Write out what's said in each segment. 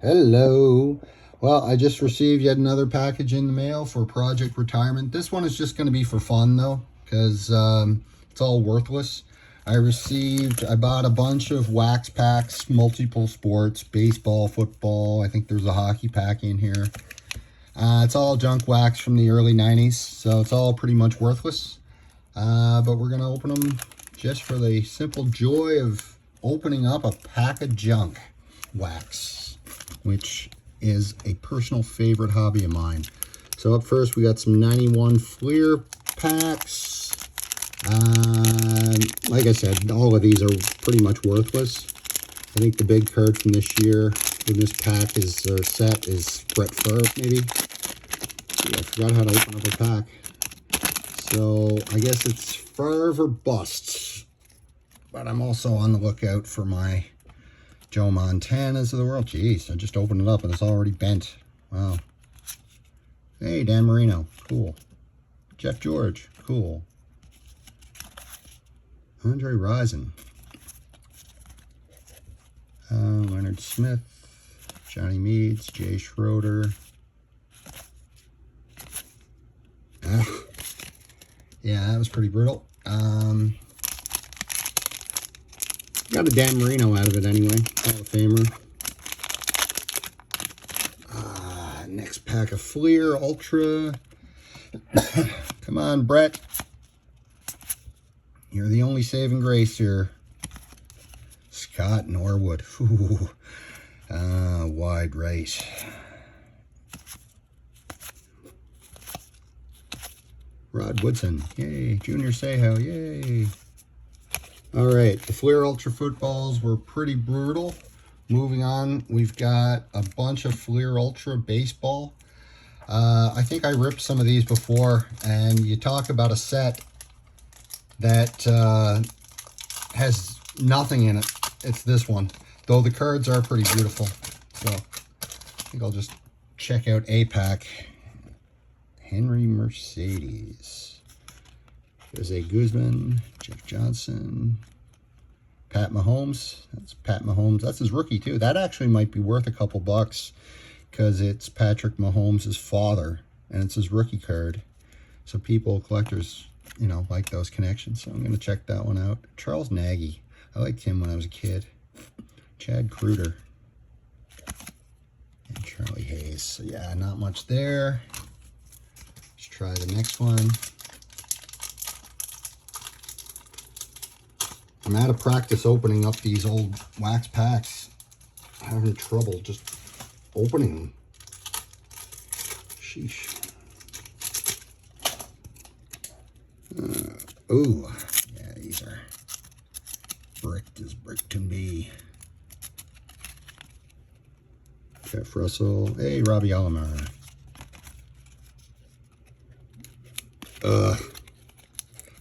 Hello. Well, I just received yet another package in the mail for Project Retirement. This one is just going to be for fun, though, because it's all worthless. I bought a bunch of wax packs, multiple sports, baseball, football. I think there's a hockey pack in here. It's all junk wax from the early 90s, so it's all pretty much worthless. But we're going to open them just for the simple joy of opening up a pack of junk wax, which is a personal favorite hobby of mine. So up first, we got some 91 Fleer packs. Like I said, all of these are pretty much worthless. I think the big card from this year in this pack is, or set, is Brett Favre, maybe. Yeah, I forgot how to open up a pack. So I guess it's Favre or busts. But I'm also on the lookout for my Joe Montanas of the world. Jeez, I just opened it up and it's already bent. Wow. Hey, Dan Marino. Cool. Jeff George. Cool. Andre Rison. Leonard Smith. Johnny Meads. Jay Schroeder. Yeah, that was pretty brutal. Got a Dan Marino out of it anyway. Hall of Famer. Next pack of Fleer Ultra. Come on, Brett. You're the only saving grace here. Scott Norwood. Ooh. Wide right. Rod Woodson. Yay. Junior Seau. Yay. All right. The Fleer Ultra footballs were pretty brutal. Moving on, we've got a bunch of Fleer Ultra baseball. I think I ripped some of these before, and you talk about a set that has nothing in it. It's this one, though the cards are pretty beautiful. So I think I'll just check out a pack. Henry Mercedes, Jose Guzman, Jeff Johnson, Pat Mahomes. That's Pat Mahomes. That's his rookie too. That actually might be worth a couple bucks because it's Patrick Mahomes' father and it's his rookie card. So people, collectors, you know, like those connections. So I'm going to check that one out. Charles Nagy. I liked him when I was a kid. Chad Kruger. And Charlie Hayes. So yeah, not much there. Let's try the next one. I'm out of practice opening up these old wax packs. I'm having trouble just opening them. Sheesh. Ooh, yeah, these are bricked as brick can be. Jeff Russell. Hey, Robbie Alomar.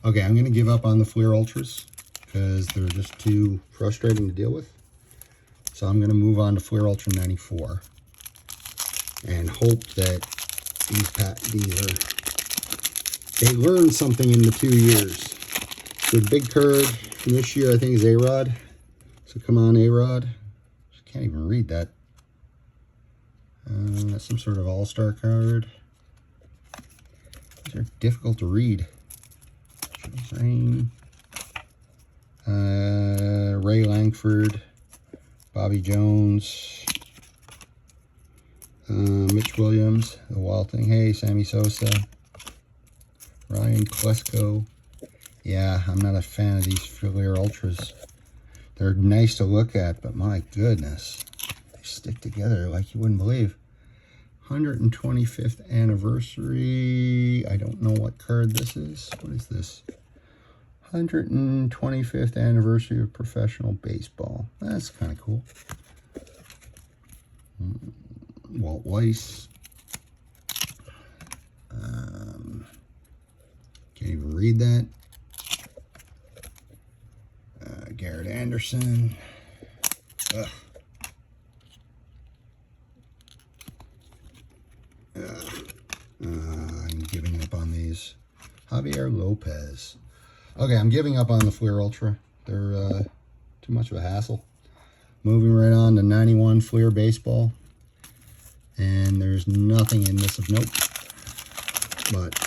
Okay, I'm going to give up on the Fleer Ultras because they're just too frustrating to deal with. So I'm going to move on to Fleer Ultra 94 and hope that they learn something in the 2 years. So the big card from this year, I think, is A-Rod. So come on, A-Rod. Can't even read that. That's some sort of all-star card. These are difficult to read. Rain. Ray Langford, Bobby Jones, Mitch Williams, the Wild Thing. Hey, Sammy Sosa, Ryan Klesko. Yeah, I'm not a fan of these Fleer Ultras. They're nice to look at, but my goodness, they stick together like you wouldn't believe. 125th anniversary. I don't know what card this is. What is this? 125th anniversary of professional baseball. That's kind of cool. Walt Weiss. Can't even read that. Garrett Anderson. I'm giving up on these. Javier Lopez. Okay, I'm giving up on the Fleer Ultra. They're too much of a hassle. Moving right on to 91 Fleer Baseball. And there's nothing in this of note. But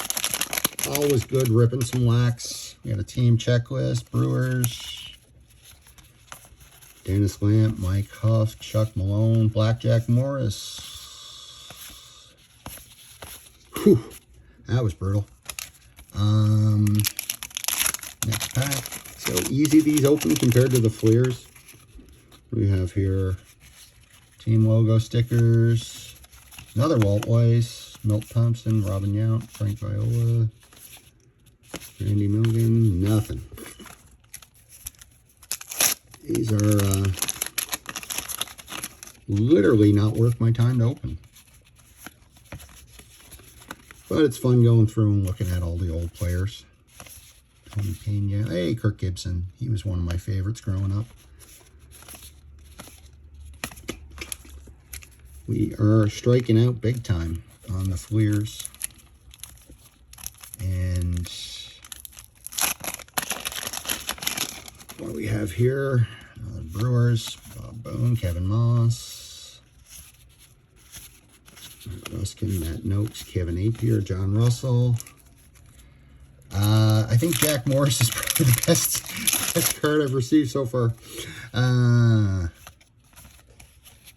always good ripping some wax. We got a team checklist. Brewers. Dennis Lamp, Mike Huff, Chuck Malone, Blackjack Morris. Whew, that was brutal. Next pack. So easy these open compared to the Fleers. We have here team logo stickers. Another Walt Weiss, Milt Thompson, Robin Yount, Frank Viola, Randy Milligan. Nothing. These are literally not worth my time to open. But it's fun going through and looking at all the old players. Tony Pena. Hey, Kirk Gibson. He was one of my favorites growing up. We are striking out big time on the Fleers. And what do we have here? Another Brewers. Bob Boone, Kevin Moss. Matt Ruskin, Matt Noakes, Kevin Napier, John Russell. I think Jack Morris is probably the best card I've received so far.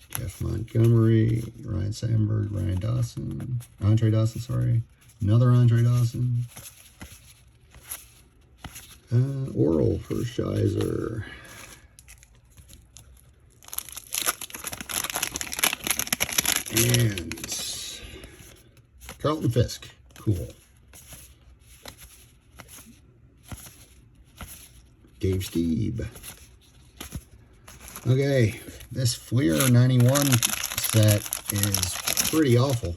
Jeff Montgomery, Ryan Sandberg, Ryan Dawson, Andre Dawson, sorry. Another Andre Dawson. Oral Hershiser. And Carlton Fisk. Cool. Dave Stieb. Okay, this Fleer 91 set is pretty awful.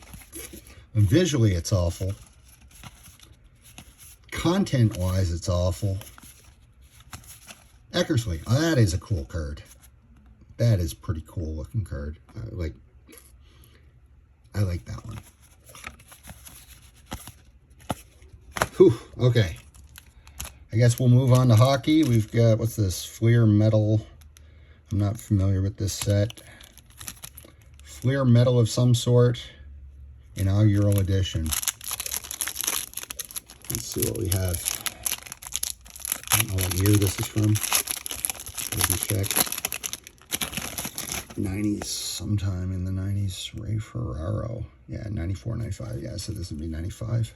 And visually, it's awful. Content-wise, it's awful. Eckersley. Oh, that is a cool card. That is a pretty cool looking card. I like that one. Whew, okay. I guess we'll move on to hockey. We've got, what's this? Fleer Metal. I'm not familiar with this set. Fleer Metal of some sort. Inaugural edition. Let's see what we have. I don't know what year this is from. Doesn't check. 90s, sometime in the 90s. Ray Ferraro. Yeah, 94, 95. Yeah, so this would be 95.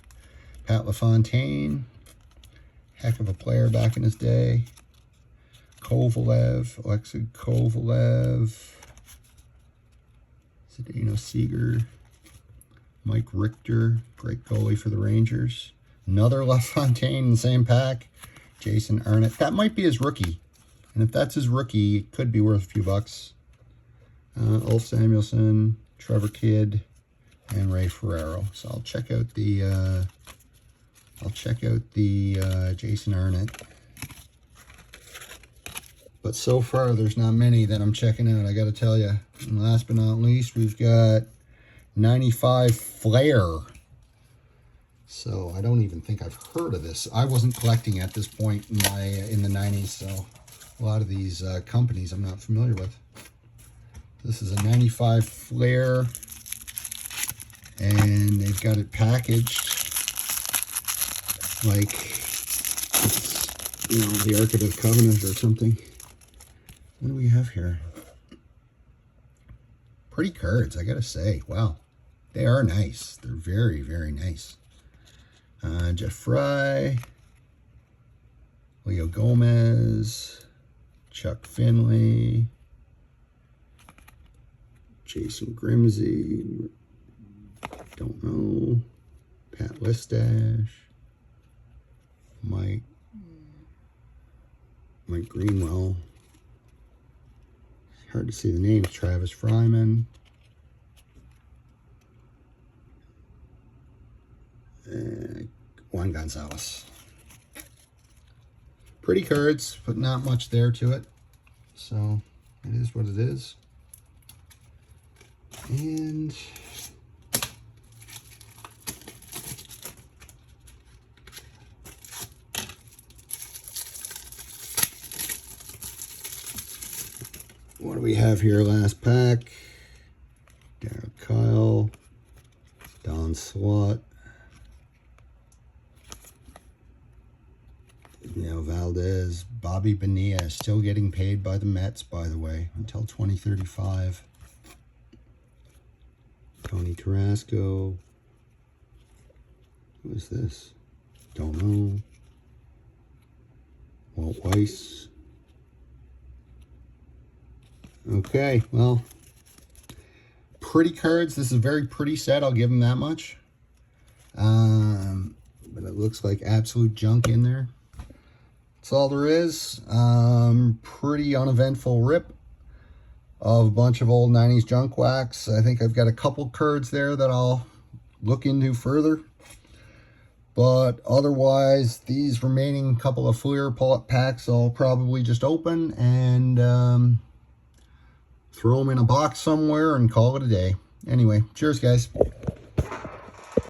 Pat LaFontaine. Heck of a player back in his day. Kovalev. Alexei Kovalev. Zdeno Seeger. Mike Richter. Great goalie for the Rangers. Another LaFontaine in the same pack. Jason Arnott. That might be his rookie. And if that's his rookie, it could be worth a few bucks. Ulf Samuelsson, Trevor Kidd, and Ray Ferraro. So I'll check out the Jason Arnott. But so far, there's not many that I'm checking out, I got to tell you. And last but not least, we've got 95 Flair. So I don't even think I've heard of this. I wasn't collecting at this point in the 90s, so a lot of these companies I'm not familiar with. This is a 95 Flair, and they've got it packaged like it's, the Ark of the Covenant or something. What do we have here? Pretty cards, I gotta say. Wow, they are nice. They're very, very nice. Jeff Fry, Leo Gomez, Chuck Finley, Jason Grimsey, don't know, Pat Listash, Mike Greenwell, hard to see the names, Travis Fryman, Juan Gonzalez. Pretty cards, but not much there to it. So it is what it is. And what do we have here? Last pack. Darryl Kyle, Don Swat, Valdez, Bobby Bonilla, still getting paid by the Mets, by the way, until 2035. Tony Carrasco. Who is this? Don't know. Walt Weiss. Okay, well, pretty cards. This is a very pretty set. I'll give them that much. But it looks like absolute junk in there. That's all there is. Pretty uneventful rip of a bunch of old 90s junk wax. I think I've got a couple cards there that I'll look into further. But otherwise, these remaining couple of Fleer pull-up packs I'll probably just open and throw them in a box somewhere and call it a day. Anyway, cheers, guys.